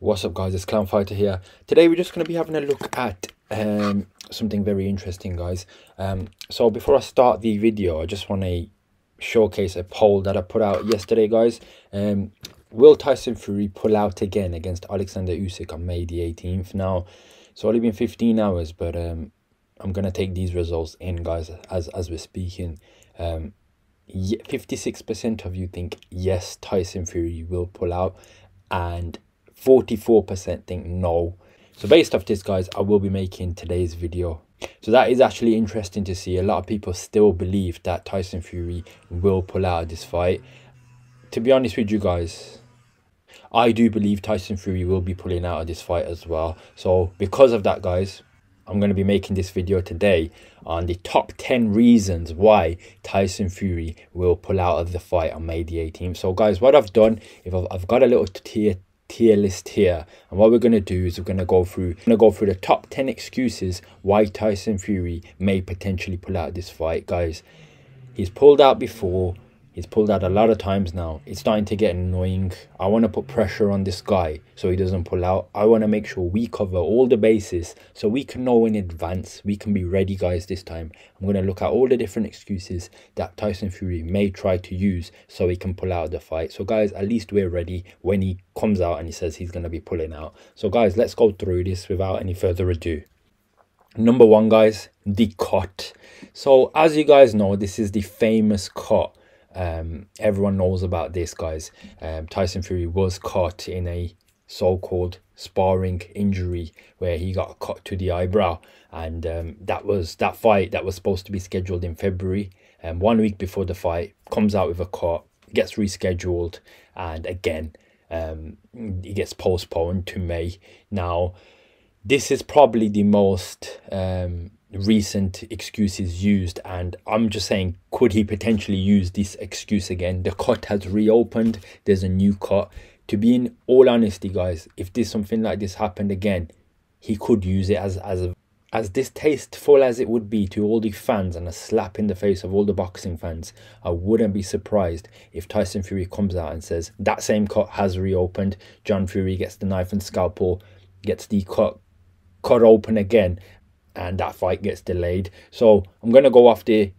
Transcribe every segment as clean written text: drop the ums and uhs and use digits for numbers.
What's up guys, it's Clown Fighter here. Today we're just going to be having a look at something very interesting, guys. So before I start the video, I just want to showcase a poll that I put out yesterday, guys. Will Tyson Fury pull out again against Alexander Usyk on May the 18th? Now, it's only been 15 hours, but I'm going to take these results in, guys, as we're speaking. 56% of you think yes, Tyson Fury will pull out, and 44% think no. So based off this, guys, I will be making today's video. So that is actually interesting to see. A lot of people still believe that Tyson Fury will pull out of this fight. To be honest with you guys, I do believe Tyson Fury will be pulling out of this fight as well. So because of that, guys, I'm going to be making this video today on the top 10 reasons why Tyson Fury will pull out of the fight on May the 18th. So guys, what I've done, I've got a little tier list here, and what we're going to do is we're going to go through the top 10 excuses why Tyson Fury may potentially pull out of this fight. Guys, he's pulled out before. He's pulled out a lot of times now. It's starting to get annoying. I want to put pressure on this guy so he doesn't pull out. I want to make sure we cover all the bases so we can know in advance. We can be ready, guys, this time. I'm going to look at all the different excuses that Tyson Fury may try to use so he can pull out of the fight. So, guys, at least we're ready when he comes out and he says he's going to be pulling out. So, guys, let's go through this without any further ado. Number one, guys, the cut. So, as you guys know, this is the famous cut. Everyone knows about this, guys. Tyson Fury was caught in a so-called sparring injury where he got cut to the eyebrow, and that fight that was supposed to be scheduled in February, 1 week before the fight, comes out with a cut, gets rescheduled, and again it gets postponed to May. Now, this is probably the most recent excuses used, and I'm just saying, could he potentially use this excuse again? The cut has reopened, there's a new cut. To be in all honesty, guys, if something like this happened again, he could use it as distasteful as it would be to all the fans and a slap in the face of all the boxing fans. I wouldn't be surprised if Tyson Fury comes out and says that same cut has reopened. John Fury gets the knife and scalpel, gets the cut open again, and that fight gets delayed. So I'm going to go off the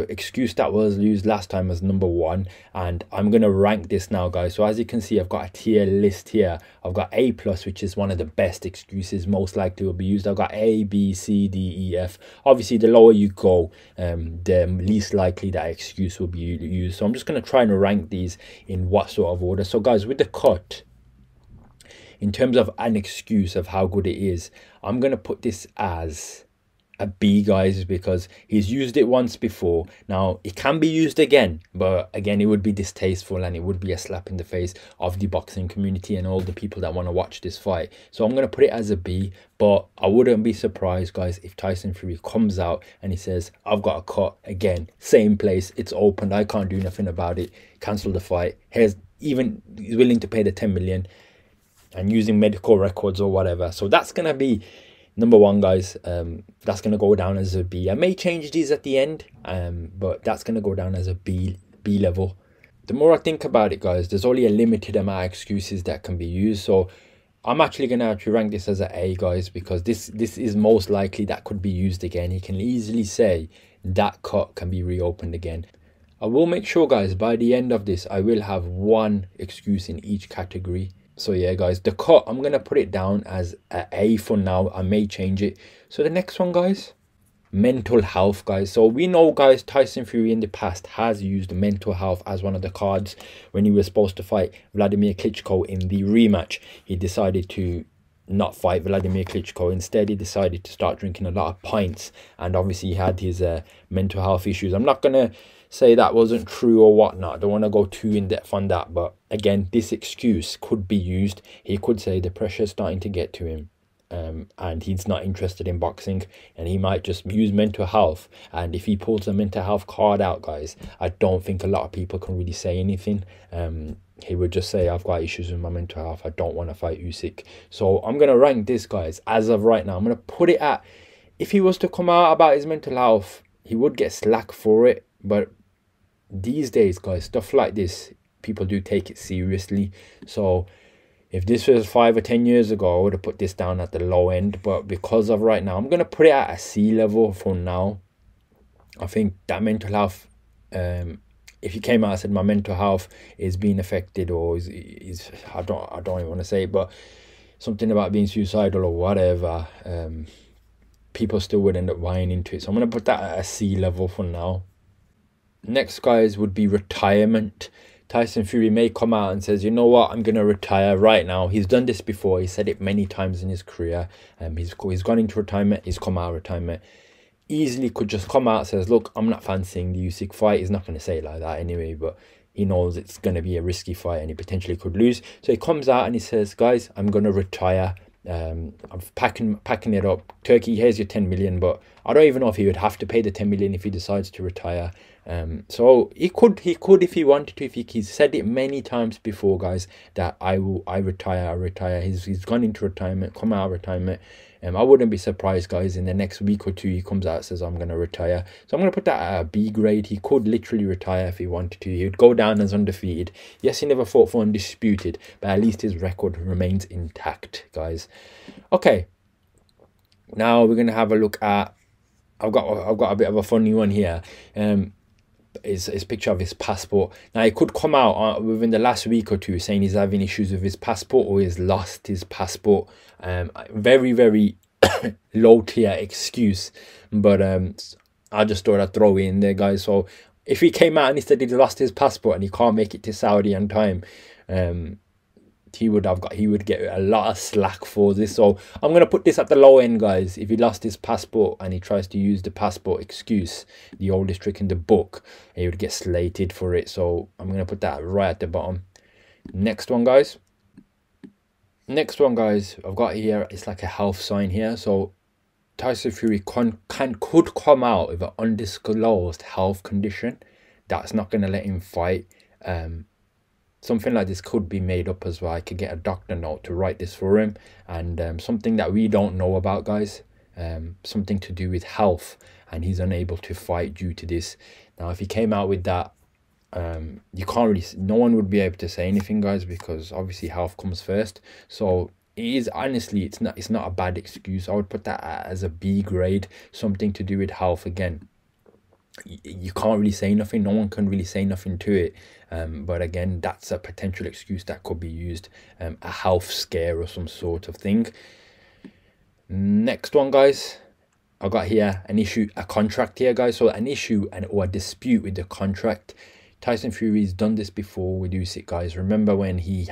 excuse that was used last time as number one, and I'm going to rank this now, guys. So as you can see, I've got a tier list here. I've got A+, which is one of the best excuses, most likely will be used. I've got A, B, C, D, E, F. Obviously, the lower you go, the least likely that excuse will be used. So I'm just going to try and rank these in what sort of order. So guys, with the cut, in terms of an excuse of how good it is, I'm going to put this as a B, guys, because he's used it once before. Now, it can be used again, but again, it would be distasteful and it would be a slap in the face of the boxing community and all the people that want to watch this fight. So I'm going to put it as a B, but I wouldn't be surprised, guys, if Tyson Fury comes out and he says, I've got a cut again, same place, it's opened, I can't do nothing about it, cancel the fight. He's willing to pay the 10 million and using medical records or whatever. So that's going to be number one, guys. That's going to go down as a B. I may change these at the end, but that's going to go down as a B level. The more I think about it, guys, there's only a limited amount of excuses that can be used. So I'm actually going to rank this as an A, guys, because this is most likely that could be used again. He can easily say that cut can be reopened again. I will make sure, guys, by the end of this, I will have one excuse in each category. So yeah, guys, the cut, I'm going to put it down as an A for now. I may change it. So the next one, guys, mental health, guys. So we know, guys, Tyson Fury in the past has used mental health as one of the cards when he was supposed to fight Vladimir Klitschko in the rematch. He decided to not fight Vladimir Klitschko. Instead, he decided to start drinking a lot of pints, and obviously he had his mental health issues. I'm not going to say that wasn't true or whatnot. I don't want to go too in depth on that, but again, this excuse could be used. He could say the pressure's starting to get to him, and he's not interested in boxing, and he might just use mental health. And if he pulls a mental health card out, guys, I don't think a lot of people can really say anything. He would just say, I've got issues with my mental health, I don't want to fight Usyk. So I'm going to rank this, guys, as of right now. I'm going to put it at, if he was to come out about his mental health, he would get slack for it, but these days, guys, stuff like this, people do take it seriously. So If this was 5 or 10 years ago, I would have put this down at the low end. But because of right now, I'm going to put it at a C level for now. I think that mental health, if you came out and said my mental health is being affected, or is I don't even want to say it, but something about being suicidal or whatever, people still would end up buying into it. So I'm going to put that at a C level for now. Next, guys, would be retirement. Tyson Fury may come out and says, you know what, I'm going to retire right now. He's done this before. He said it many times in his career. He's gone into retirement. He's come out of retirement. Easily could just come out and says, look, I'm not fancying the Usyk fight. He's not going to say it like that anyway, but he knows it's going to be a risky fight and he potentially could lose. So he comes out and he says, guys, I'm going to retire. I'm packing it up. Turkey, here's your 10 million, but I don't even know if he would have to pay the 10 million if he decides to retire. So he could if he wanted to. If he's said it many times before, guys, that I retire. He's gone into retirement, come out of retirement. I wouldn't be surprised, guys, in the next week or two he comes out and says I'm going to retire. So I'm going to put that at a B grade. He could literally retire if he wanted to. He would go down as undefeated. Yes, he never fought for undisputed, but at least his record remains intact, guys. Okay, now we're going to have a look at, I've got a bit of a funny one here. Is a picture of his passport. Now, he could come out within the last week or two saying he's having issues with his passport or he's lost his passport. Very, very low tier excuse, but I just thought I'd throw it in there, guys. So if he came out and he said he lost his passport and he can't make it to Saudi on time, he would get a lot of slack for this. So I'm going to put this at the low end, guys. If he lost his passport and he tries to use the passport excuse, the oldest trick in the book, he would get slated for it. So I'm going to put that right at the bottom. Next one, guys, I've got here, it's like a health sign here. So Tyson Fury could come out with an undisclosed health condition that's not going to let him fight. Something like this could be made up as well. I could get a doctor note to write this for him, and something that we don't know about, guys, something to do with health, and he's unable to fight due to this. Now, if he came out with that, you can't really, no one would be able to say anything, guys, because obviously health comes first. So it is, honestly, it's not a bad excuse. I would put that as a B grade, something to do with health. Again, you can't really say nothing, no one can really say nothing to it, but again, that's a potential excuse that could be used, a health scare or some sort of thing. Next one, guys, I got here a contract here, guys. So an issue or a dispute with the contract. Tyson Fury's done this before with Usyk, guys. Remember when he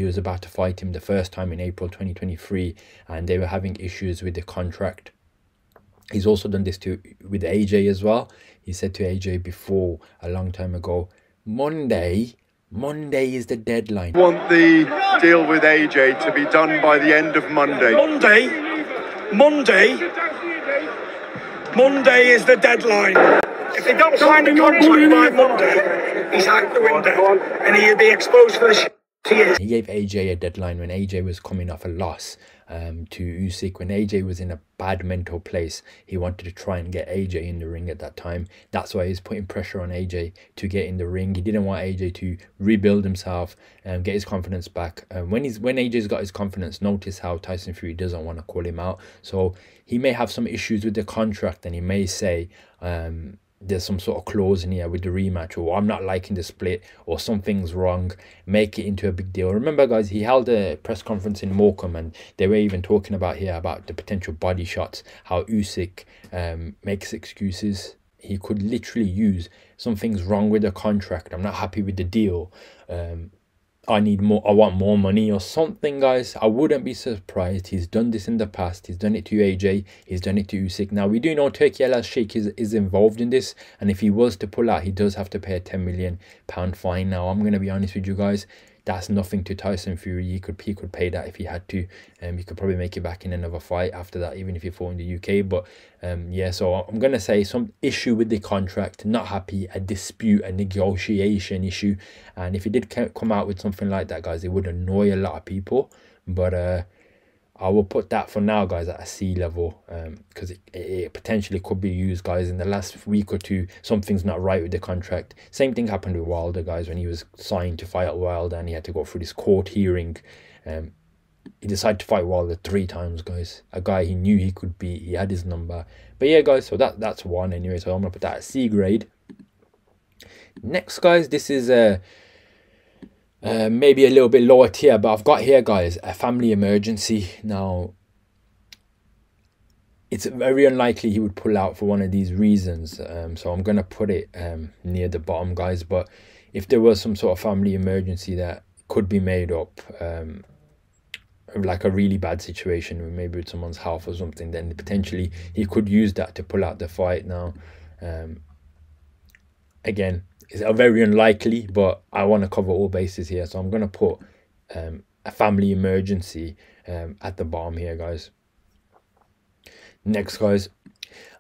was about to fight him the first time in April 2023 and they were having issues with the contract. He's also done this with AJ as well. He said to AJ before, a long time ago, Monday is the deadline. I want the deal with AJ to be done by the end of Monday. Monday is the deadline. If they don't sign the contract by Monday, he's out the window and he'll be exposed for the shit he is. He gave AJ a deadline when AJ was coming off a loss to Usyk. When AJ was in a bad mental place, he wanted to try and get AJ in the ring at that time. That's why he's putting pressure on AJ to get in the ring. He didn't want AJ to rebuild himself and get his confidence back. When AJ's got his confidence, notice how Tyson Fury doesn't want to call him out. So he may have some issues with the contract, and he may say there's some sort of clause in here with the rematch, or I'm not liking the split, or something's wrong, make it into a big deal. Remember, guys, he held a press conference in Morecambe and they were even talking about here about the potential body shots, how Usyk makes excuses. He could literally use something's wrong with the contract, I'm not happy with the deal, I want more money or something, guys. I wouldn't be surprised. He's done this in the past. He's done it to AJ. He's done it to Usyk. Now, we do know Turkey Al-Sheikh is involved in this. And if he was to pull out, he does have to pay a £10 million fine. Now, I'm going to be honest with you guys. That's nothing to Tyson Fury. He could pay that if he had to. He could probably make it back in another fight after that, even if he fought in the UK. But yeah, so I'm going to say some issue with the contract, not happy, a dispute, a negotiation issue. And if he did come out with something like that, guys, it would annoy a lot of people. But I will put that for now, guys, at a C level, because it potentially could be used, guys. In the last week or two, something's not right with the contract. Same thing happened with Wilder, guys, when he was signed to fight Wilder and he had to go through this court hearing. He decided to fight Wilder 3 times, guys. A guy he knew he could beat. He had his number. But yeah, guys, so that's 1 anyway. So I'm going to put that at C grade. Next, guys, this is maybe a little bit lower tier. But I've got here, guys, a family emergency. Now, it's very unlikely he would pull out for one of these reasons. So I'm going to put it near the bottom, guys. But if there was some sort of family emergency that could be made up, like a really bad situation, maybe with someone's health or something, then potentially he could use that to pull out the fight. Now, again, it's very unlikely, but I want to cover all bases here. So I'm going to put a family emergency at the bottom here, guys. Next, guys,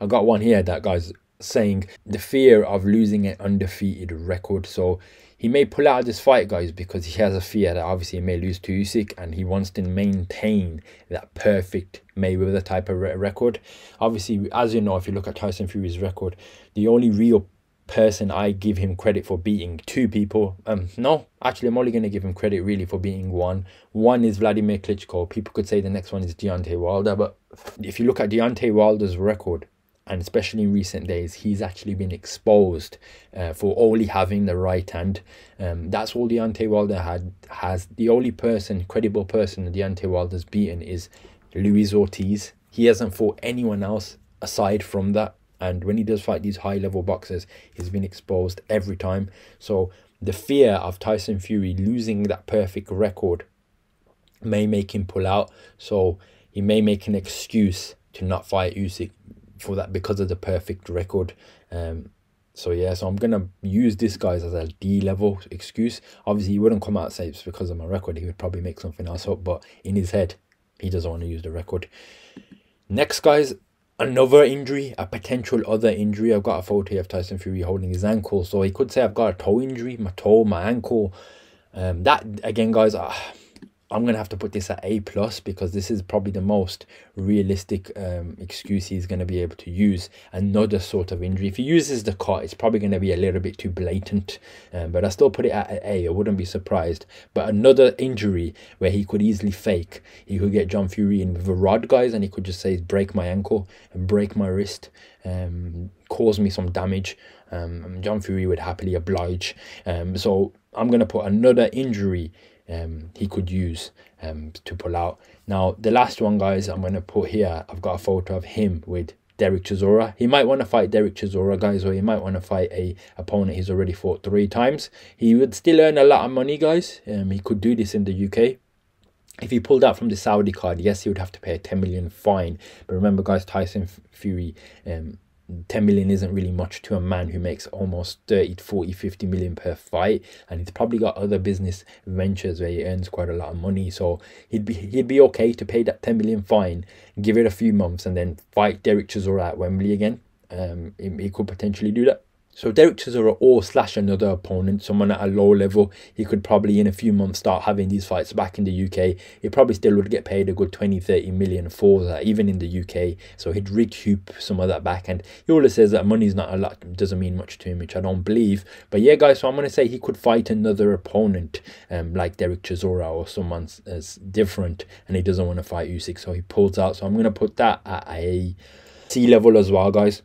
I got one here that guy's saying the fear of losing an undefeated record. So he may pull out of this fight, guys, because he has a fear that obviously he may lose to Usyk, and he wants to maintain that perfect Mayweather type of record. Obviously, as you know, if you look at Tyson Fury's record, the only real person I give him credit for beating 2 people, no, actually I'm only going to give him credit really for beating one is Vladimir Klitschko. People could say the next one is Deontay Wilder, but if you look at Deontay Wilder's record, and especially in recent days, he's actually been exposed for only having the right hand. That's all Deontay Wilder has. The only credible person Deontay Wilder's beaten is Luis Ortiz. He hasn't fought anyone else aside from that. And when he does fight these high-level boxers, he's been exposed every time. So the fear of Tyson Fury losing that perfect record may make him pull out. So he may make an excuse to not fight Usyk for that because of the perfect record. So yeah, so I'm gonna use this, guys, as a D-level excuse. Obviously he wouldn't come out and say it's because of my record. He would probably make something else up, but in his head he doesn't want to use the record. Next, guys, another injury, a potential other injury. I've got a photo here of Tyson Fury holding his ankle. So he could say I've got a toe injury, my toe, my ankle. That again, guys, I'm going to have to put this at A+, because this is probably the most realistic excuse he's going to be able to use. Another sort of injury. If he uses the cut, it's probably going to be a little bit too blatant. But I still put it at A. I wouldn't be surprised. But another injury where he could easily fake. He could get John Fury in with a rod, guys, and he could just say, break my ankle and break my wrist. Cause me some damage. John Fury would happily oblige. So I'm going to put another injury he could use to pull out. Now, the last one, guys, I'm going to put here, I've got a photo of him with Derek Chisora. He might want to fight Derek Chisora, guys, or he might want to fight a opponent he's already fought 3 times. He would still earn a lot of money, guys. He could do this in the UK. If he pulled out from the Saudi card, yes, he would have to pay a 10 million fine. But remember, guys, Tyson Fury, 10 million isn't really much to a man who makes almost 30, 40, 50 million per fight, and he's probably got other business ventures where he earns quite a lot of money. So he'd be okay to pay that 10 million fine, give it a few months, and then fight Derek Chisora at Wembley again. He could potentially do that. So Derek Chisora or / another opponent, someone at a low level, he could probably in a few months start having these fights back in the UK. He probably still would get paid a good 20, 30 million for that, even in the UK. So he'd recoup some of that back. And he always says that money's not a lot, doesn't mean much to him, which I don't believe. But yeah, guys, so I'm going to say he could fight another opponent like Derek Chisora or someone as different, and he doesn't want to fight Usyk, so he pulls out. So I'm going to put that at a C level as well, guys.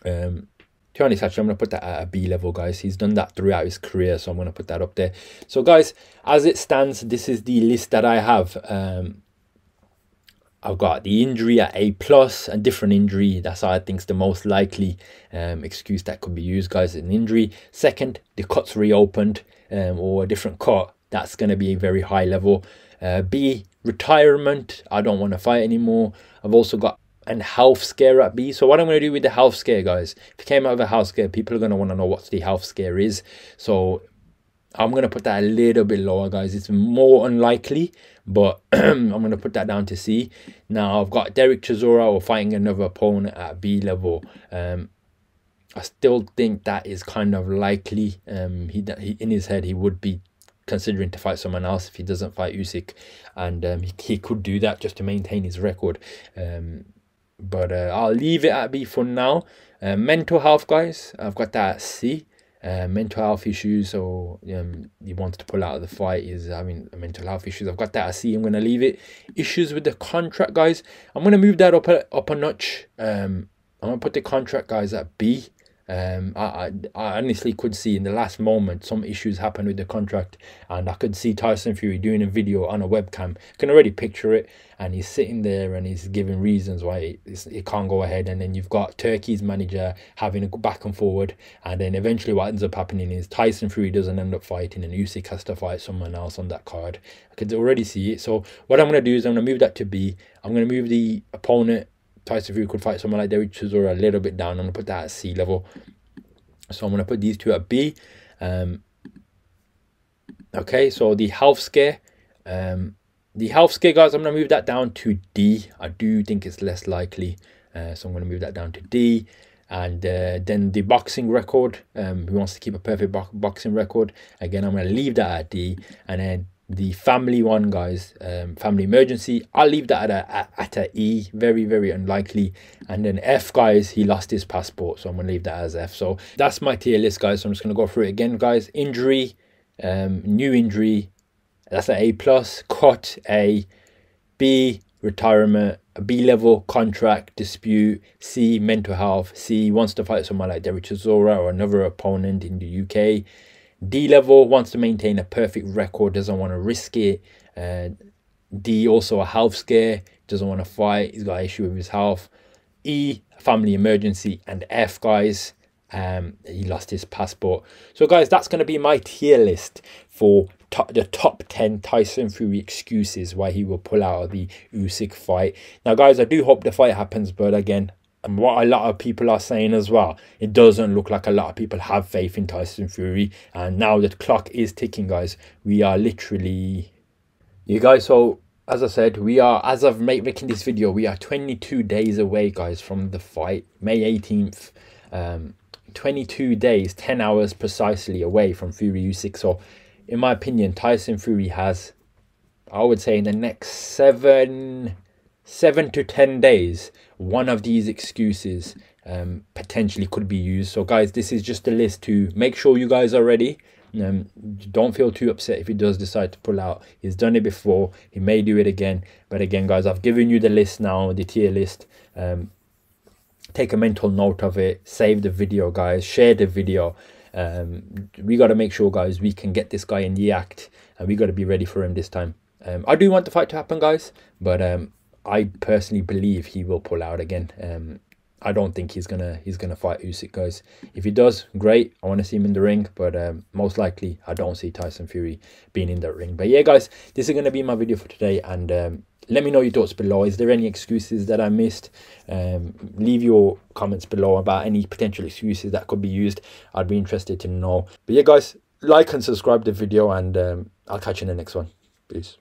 To be honest, actually, I'm going to put that at a B level, guys. He's done that throughout his career, so I'm going to put that up there. So, guys, as it stands, this is the list that I have. I've got the injury at A+, a different injury. That's I think is the most likely excuse that could be used, guys, an injury. Second, the cut's reopened or a different cut. That's going to be a very high level. B, retirement. I don't want to fight anymore. I've also got and health scare at B. So what I'm going to do with the health scare, guys, if it came out of a health scare, people are going to want to know what the health scare is. So I'm going to put that a little bit lower, guys. It's more unlikely, but I'm going to put that down to C. Now, I've got Derek Chisora or fighting another opponent at B level. I still think that is kind of likely. He in his head, he would be considering to fight someone else if he doesn't fight Usyk. And he could do that just to maintain his record. But I'll leave it at B for now. Mental health, guys, I've got that at C. mental health issues, or he wants to pull out of the fight. Is having mental health issues. I've got that at C. I'm going to leave it. Issues with the contract, guys. I'm going to move that up a notch. I'm going to put the contract, guys, at B. I honestly could see in the last moment some issues happen with the contract, and I could see Tyson Fury doing a video on a webcam. I can already picture it, and he's sitting there and he's giving reasons why it can't go ahead, and then you've got Turkey's manager having a back and forward, and then eventually what ends up happening is Tyson Fury doesn't end up fighting, and Usyk has to fight someone else on that card. I could already see it. So what I'm going to do is I'm going to move that to B. I'm going to move the opponent. Tyson Fury could fight someone like Derek Chisora a little bit down. I'm going to put that at C level. So I'm going to put these two at B. Okay, so the health scare. Guys, I'm going to move that down to D. I do think it's less likely. So I'm going to move that down to D. And then the boxing record. Who wants to keep a perfect boxing record? Again, I'm going to leave that at D. And then the family one, guys, family emergency, I'll leave that at a E. Very, very unlikely. And then F, guys, he lost his passport, so I'm gonna leave that as F. So that's my tier list, guys. So I'm just gonna go through it again, guys. Injury, new injury, that's an A plus. Cut, A. B, retirement. A B level, contract dispute. C, mental health. C, wants to fight someone like Derek Chisora or another opponent in the UK. D level, wants to maintain a perfect record, doesn't want to risk it. D, also a health scare, doesn't want to fight, he's got an issue with his health. E, family emergency. And F, guys, he lost his passport. So guys, that's going to be my tier list for the top 10 Tyson Fury excuses why he will pull out of the Usyk fight. Now guys, I do hope the fight happens, but again, and what a lot of people are saying as well, it doesn't look like a lot of people have faith in Tyson Fury. And now the clock is ticking, guys. We are literally... You guys, so as I said, we are, as of making this video, we are 22 days away, guys, from the fight. May 18th. 22 days, 10 hours precisely away from Fury Usyk. So, in my opinion, Tyson Fury has, I would say, in the next 7 to 10 days, one of these excuses potentially could be used. So guys, this is just a list to make sure you guys are ready. Don't feel too upset if he does decide to pull out. He's done it before, he may do it again. But again, guys, I've given you the list now, the tier list. Take a mental note of it, save the video, guys, share the video. We got to make sure, guys, we can get this guy in the act, and we got to be ready for him this time. I do want the fight to happen, guys, but I personally believe he will pull out again. I don't think he's gonna fight Usyk, guys. If he does, great. I want to see him in the ring, but most likely I don't see Tyson Fury being in that ring. But yeah, guys, this is gonna be my video for today, and let me know your thoughts below. Is there any excuses that I missed? Leave your comments below about any potential excuses that could be used. I'd be interested to know. But yeah, guys, like and subscribe the video, and I'll catch you in the next one. Peace.